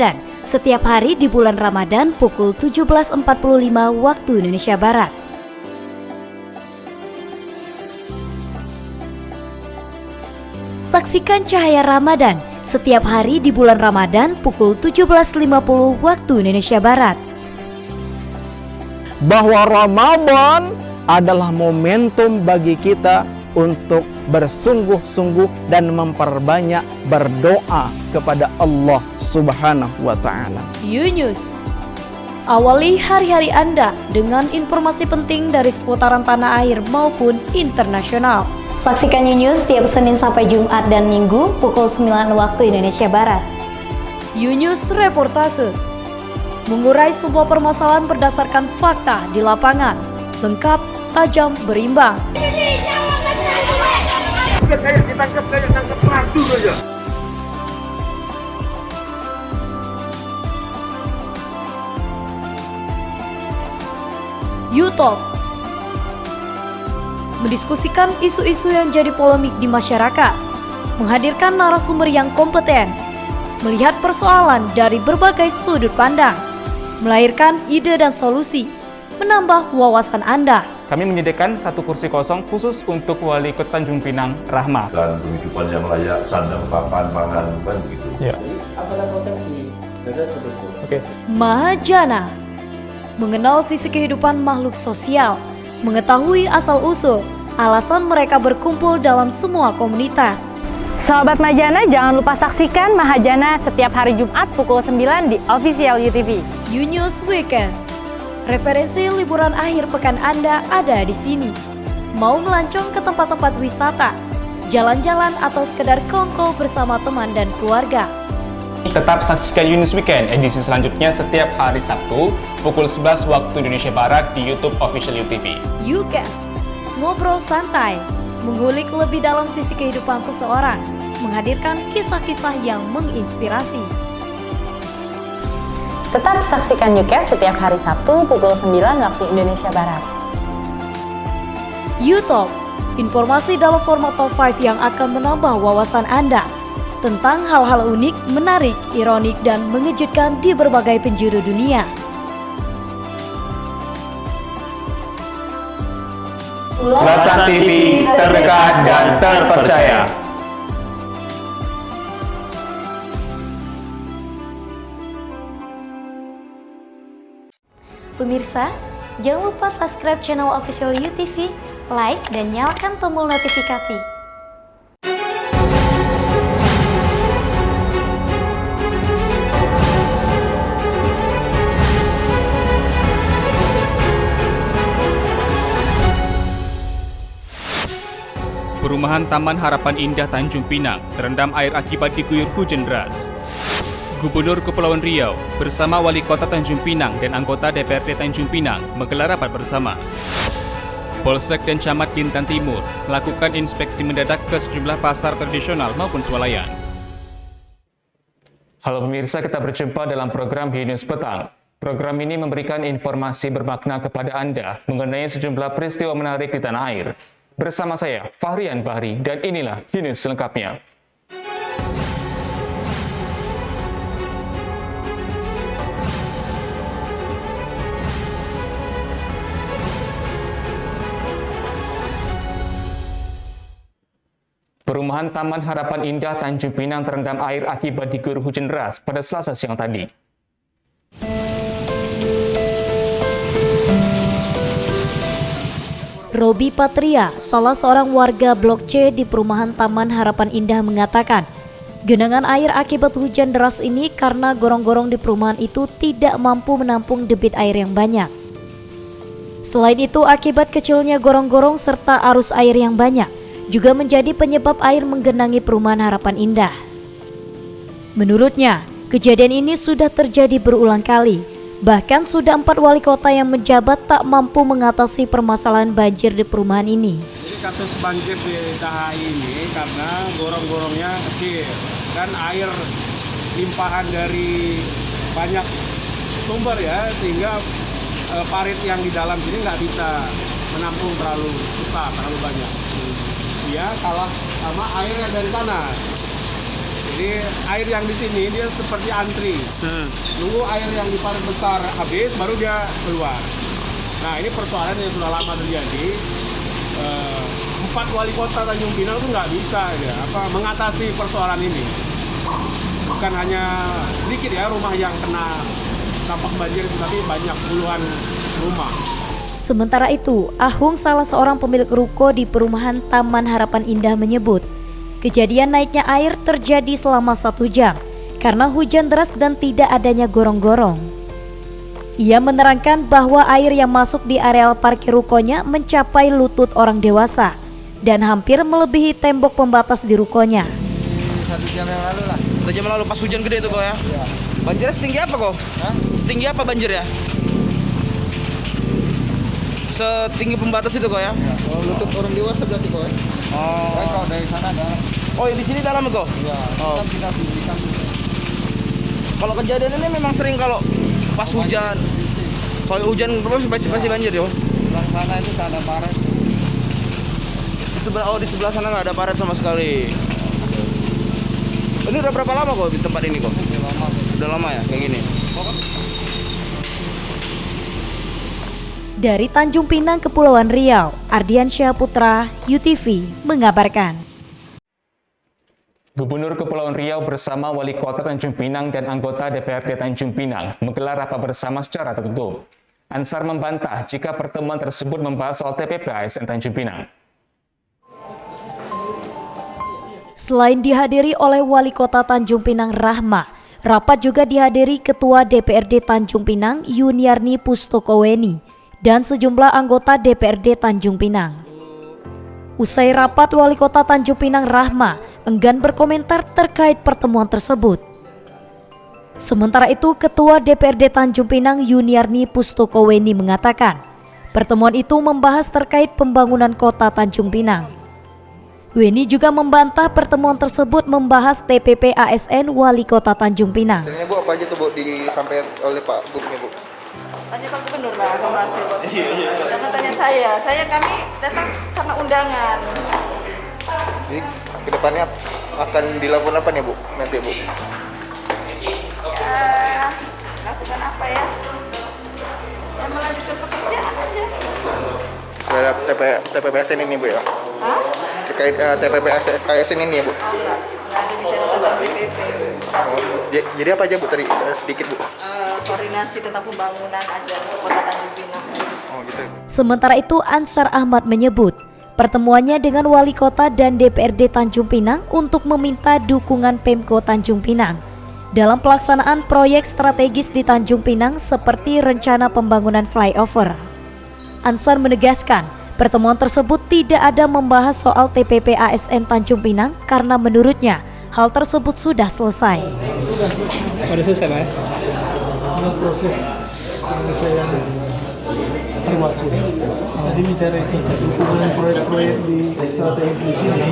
Ramadan setiap hari di bulan Ramadan pukul 17.45 waktu Indonesia Barat. Saksikan Cahaya Ramadan setiap hari di bulan Ramadan pukul 17.50 waktu Indonesia Barat. Bahwa Ramadan adalah momentum bagi kita untuk bersungguh-sungguh dan memperbanyak berdoa kepada Allah Subhanahu wa Ta'ala. Yunus, awali hari-hari Anda dengan informasi penting dari seputaran tanah air maupun internasional. Saksikan Yunus setiap Senin sampai Jumat dan Minggu pukul 9 waktu Indonesia Barat. Yunus Reportase, mengurai semua permasalahan berdasarkan fakta di lapangan, lengkap, tajam, berimbang. Ditangkap pelaku aja. YouTube, mendiskusikan isu-isu yang jadi polemik di masyarakat, menghadirkan narasumber yang kompeten, melihat persoalan dari berbagai sudut pandang, melahirkan ide dan solusi, menambah wawasan Anda. Kami menyediakan satu kursi kosong khusus untuk Wali Kota Tanjung Pinang, Rahma. Dan kehidupan yang layak, sandang, papan, pangan, kan begitu. Ya. Oke. Mahajana, mengenal sisi kehidupan makhluk sosial, mengetahui asal-usul, alasan mereka berkumpul dalam semua komunitas. Sahabat Mahajana, jangan lupa saksikan Mahajana setiap hari Jumat pukul 9 di Official UTV. Yunus Weekend, referensi liburan akhir pekan Anda ada di sini. Mau melancong ke tempat-tempat wisata, jalan-jalan atau sekedar kongko bersama teman dan keluarga. Tetap saksikan Yunus Weekend edisi selanjutnya setiap hari Sabtu pukul 11 waktu Indonesia Barat di YouTube Official UTV. Yukes, ngobrol santai, mengulik lebih dalam sisi kehidupan seseorang, menghadirkan kisah-kisah yang menginspirasi. Tetap saksikan Yukes setiap hari Sabtu pukul 9 waktu Indonesia Barat. YouTube, informasi dalam format top 5 yang akan menambah wawasan Anda tentang hal-hal unik, menarik, ironik, dan mengejutkan di berbagai penjuru dunia. Ulasan TV terdekat dan terpercaya. Pemirsa, jangan lupa subscribe channel Official UTV, like, dan nyalakan tombol notifikasi. Perumahan Taman Harapan Indah Tanjung Pinang terendam air akibat diguyur hujan deras. Gubernur Kepulauan Riau bersama Wali Kota Tanjung Pinang dan anggota DPRD Tanjung Pinang menggelar rapat bersama. Polsek dan Camat Bintan Timur melakukan inspeksi mendadak ke sejumlah pasar tradisional maupun swalayan. Halo pemirsa, kita berjumpa dalam program Yunus Petang. Program ini memberikan informasi bermakna kepada Anda mengenai sejumlah peristiwa menarik di tanah air. Bersama saya, Fahrian Bahri, dan inilah Yunus selengkapnya. Perumahan Taman Harapan Indah Tanjung Pinang terendam air akibat diguyur hujan deras pada Selasa siang tadi. Robi Patria, salah seorang warga Blok C di Perumahan Taman Harapan Indah mengatakan, genangan air akibat hujan deras ini karena gorong-gorong di perumahan itu tidak mampu menampung debit air yang banyak. Selain itu, akibat kecilnya gorong-gorong serta arus air yang banyak juga menjadi penyebab air menggenangi Perumahan Harapan Indah. Menurutnya, kejadian ini sudah terjadi berulang kali. Bahkan sudah 4 wali kota yang menjabat tak mampu mengatasi permasalahan banjir di perumahan ini. Jadi kasus banjir di DKI ini karena gorong-gorongnya kecil dan air limpahan dari banyak sumber ya, sehingga parit yang di dalam sini nggak bisa menampung terlalu besar, terlalu banyak. Dia kalah sama airnya dari tanah. Jadi air yang di sini dia seperti antri. Nunggu air yang di parit besar habis baru dia keluar. Nah, ini persoalan yang sudah lama terjadi. 4 wali kota Tanjung Pinang itu nggak bisa ya, mengatasi persoalan ini. Bukan hanya sedikit ya rumah yang kena dampak banjir, tapi banyak puluhan rumah. Sementara itu, Ahung, salah seorang pemilik ruko di perumahan Taman Harapan Indah menyebut, kejadian naiknya air terjadi selama 1 jam karena hujan deras dan tidak adanya gorong-gorong. Ia menerangkan bahwa air yang masuk di areal parkir rukonya mencapai lutut orang dewasa dan hampir melebihi tembok pembatas di rukonya. 1 jam yang lalu lah. 1 jam lalu pas hujan gede itu kok ya? Iya. Banjirnya setinggi apa kok? Hah? Setinggi apa banjirnya? Setinggi pembatas itu kok ya? Iya. Oh, lutut orang dewasa berarti kok ya? Oh. Kalau dari sana ada. Oh, di sini dalam kok? Iya. Oh. Kita kalau kejadian ini memang sering kalau pas hujan. Kalau hujan pasti banjir ya? Sebelah sana itu tak ada paret. Di sebelah sana nggak ada paret sama sekali. Ini udah berapa lama kok di tempat ini kok? Udah lama ya kayak gini. Dari Tanjung Pinang, Kepulauan Riau, Ardiansyah Putra, UTV mengabarkan. Gubernur Kepulauan Riau bersama Wali Kota Tanjung Pinang dan anggota DPRD Tanjung Pinang menggelar rapat bersama secara tertutup. Ansar membantah jika pertemuan tersebut membahas soal TPP ASN Tanjung Pinang. Selain dihadiri oleh Wali Kota Tanjung Pinang Rahma, rapat juga dihadiri Ketua DPRD Tanjung Pinang Yuniarni Pustokoweni dan sejumlah anggota DPRD Tanjung Pinang. Usai rapat, Wali Kota Tanjung Pinang Rahma enggan berkomentar terkait pertemuan tersebut. Sementara itu, Ketua DPRD Tanjung Pinang Yuniarni Pustokoweni mengatakan, pertemuan itu membahas terkait pembangunan kota Tanjung Pinang. Weni juga membantah pertemuan tersebut membahas TPP ASN Wali Kota Tanjung Pinang. Sebenarnya Bu, apa aja tuh Bu disampaikan oleh Pak Gubernur Bu? Tanya Pak Gubernur lah sama hasil. Jangan tanya saya kami datang karena undangan. Jadi kedepannya akan dilakukan apa nih Bu nanti Bu? Ya, lakukan apa ya? Ya melanjutkan pekerjaan aja. Terhadap TPP ASN ini Bu ya? Hah? Terkait TPP ASN ini ya Bu? Enggak ada bicara tentang TPP. Jadi apa aja Bu tadi sedikit Bu? Koordinasi tentang pembangunan aja Kota Tanjung Pinang. Oh gitu. Sementara itu, Ansar Ahmad menyebut pertemuannya dengan Wali Kota dan DPRD Tanjung Pinang untuk meminta dukungan Pemko Tanjung Pinang dalam pelaksanaan proyek strategis di Tanjung Pinang seperti rencana pembangunan flyover. Ansar menegaskan, pertemuan tersebut tidak ada membahas soal TPP ASN Tanjung Pinang karena menurutnya hal tersebut sudah selesai. Sudah selesai Pak? Proses penyelesaian perwakilan. Tadi bicara itu dukungan proyek-proyek di strategis di sini.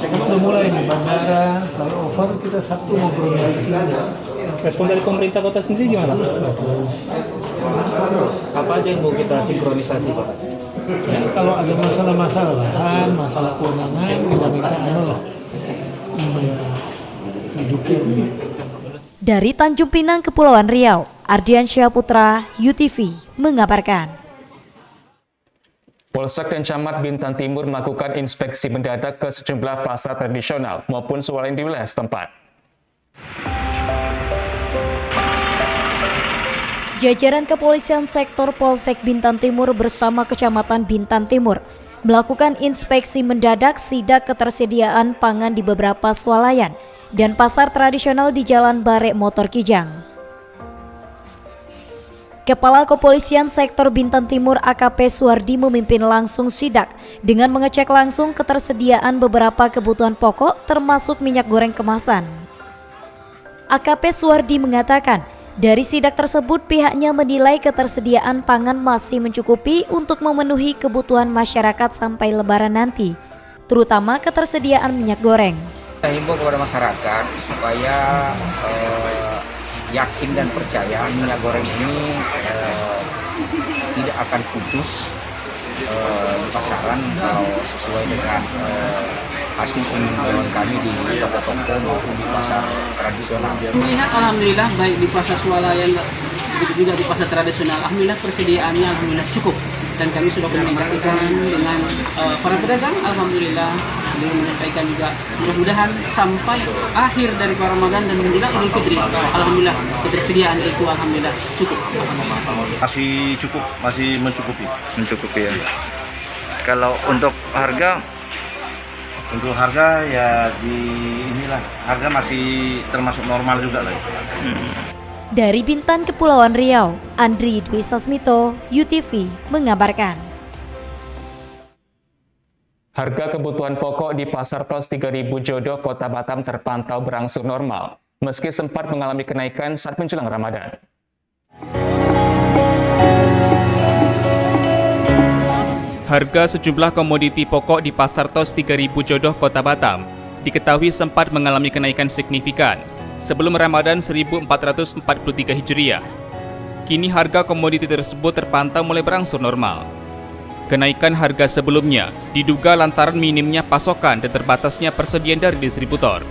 Kita mulai nih bandara, flyover, kita Sabtu ngobrol lagi. Respon dari pemerintah kota sendiri gimana? Apa aja yang mau kita sinkronisasi Pak? Ya, kalau ada masalah-masalah lahan, masalah kewenangan, kita minta didukung. Dari Tanjung Pinang, Kepulauan Riau, Ardiansyah Putra, UTV mengabarkan. Polsek dan Camat Bintan Timur melakukan inspeksi mendadak ke sejumlah pasar tradisional maupun swalayan di wilayah setempat. Jajaran Kepolisian Sektor Polsek Bintan Timur bersama Kecamatan Bintan Timur melakukan inspeksi mendadak sidak ketersediaan pangan di beberapa swalayan dan pasar tradisional di Jalan Barek Motor Kijang. Kepala Kepolisian Sektor Bintan Timur AKP Suwardi memimpin langsung sidak dengan mengecek langsung ketersediaan beberapa kebutuhan pokok termasuk minyak goreng kemasan. AKP Suwardi mengatakan, dari sidak tersebut pihaknya menilai ketersediaan pangan masih mencukupi untuk memenuhi kebutuhan masyarakat sampai Lebaran nanti, terutama ketersediaan minyak goreng. Kita himbau kepada masyarakat supaya yakin dan percaya minyak goreng ini tidak akan putus di pasaran kalau sesuai dengan hasil penjualan kami di toko-toko maupun di pasar tradisional. Melihat alhamdulillah baik di pasar swalayan juga di pasar tradisional, alhamdulillah persediaannya alhamdulillah cukup, dan kami sudah komunikasikan dengan para pedagang. Alhamdulillah beliau menyampaikan juga mudah-mudahan sampai akhir dari Ramadan dan menjelang Idul Fitri, alhamdulillah ketersediaan itu alhamdulillah cukup. Masih cukup, masih mencukupi. Mencukupi ya. Kalau untuk harga? Untuk harga ya harga masih termasuk normal juga lah. Dari Bintan, Kepulauan Riau, Andri Dwi Sasmito, UTV mengabarkan. Harga kebutuhan pokok di Pasar Tos 3000 Jodoh, Kota Batam terpantau berangsur normal, meski sempat mengalami kenaikan saat menjelang Ramadan. Harga sejumlah komoditi pokok di Pasar Tos 3000 Jodoh, Kota Batam diketahui sempat mengalami kenaikan signifikan sebelum Ramadan 1443 Hijriah. Kini harga komoditi tersebut terpantau mulai berangsur normal. Kenaikan harga sebelumnya diduga lantaran minimnya pasokan dan terbatasnya persediaan dari distributor.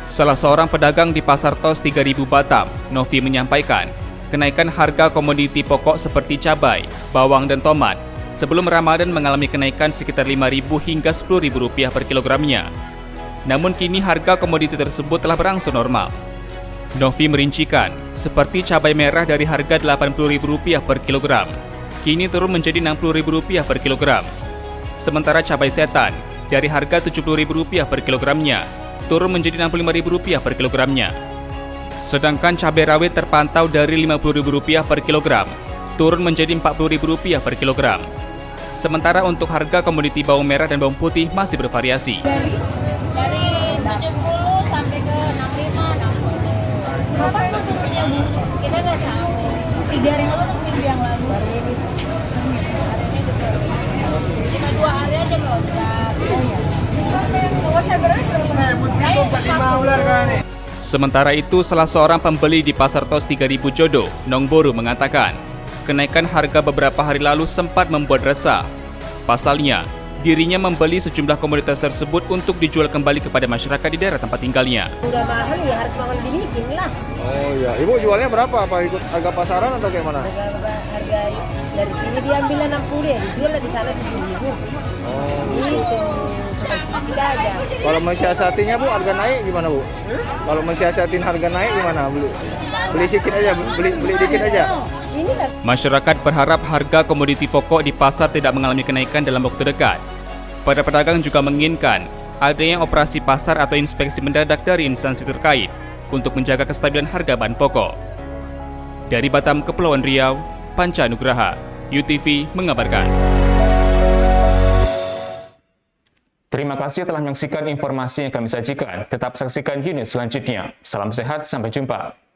Salah seorang pedagang di Pasar Tos 3000 Batam, Novi, menyampaikan kenaikan harga komoditi pokok seperti cabai, bawang, dan tomat sebelum Ramadan mengalami kenaikan sekitar Rp5.000 hingga Rp10.000 per kilogramnya. Namun kini harga komoditi tersebut telah berangsur normal. Novi merincikan, seperti cabai merah dari harga Rp80.000 per kilogram, kini turun menjadi Rp60.000 per kilogram. Sementara cabai setan dari harga Rp70.000 per kilogramnya, turun menjadi Rp65.000 per kilogramnya. Sedangkan cabai rawit terpantau dari Rp50.000 per kilogram, turun menjadi Rp40.000 per kilogram. Sementara untuk harga komoditi bawang merah dan bawang putih masih bervariasi. Dari 70 sampai ke 65, 60. Kapan tuh turunnya, Bu? Kita nggak tahu. 3 hari lalu atau minggu yang lalu? Baru ini. Hari ini juga. Cuma 2 hari aja melonjak. Kalau saya berani berapa? Sementara itu, salah seorang pembeli di Pasar Tos 3000 Jodoh, Nongboru, mengatakan kenaikan harga beberapa hari lalu sempat membuat resah. Pasalnya, dirinya membeli sejumlah komoditas tersebut untuk dijual kembali kepada masyarakat di daerah tempat tinggalnya. Udah mahal ya, harus bangun dibikin lah. Oh iya, Ibu jualnya berapa? Apa ikut harga pasaran atau gimana? Harga dari sini diambil 60 ya, dijual di sana 7.000. Oh gitu. Kita aja. Kalau mensiasatinya Bu, harga naik gimana Bu? Kalau mensiasatin harga naik gimana? Beli sedikit aja, beli dikit aja. Masyarakat berharap harga komoditi pokok di pasar tidak mengalami kenaikan dalam waktu dekat. Para pedagang juga menginginkan adanya operasi pasar atau inspeksi mendadak dari instansi terkait untuk menjaga kestabilan harga bahan pokok. Dari Batam, Kepulauan Riau, Panca Nugraha, UTV mengabarkan. Terima kasih telah menyaksikan informasi yang kami sajikan. Tetap saksikan News selanjutnya. Salam sehat, sampai jumpa.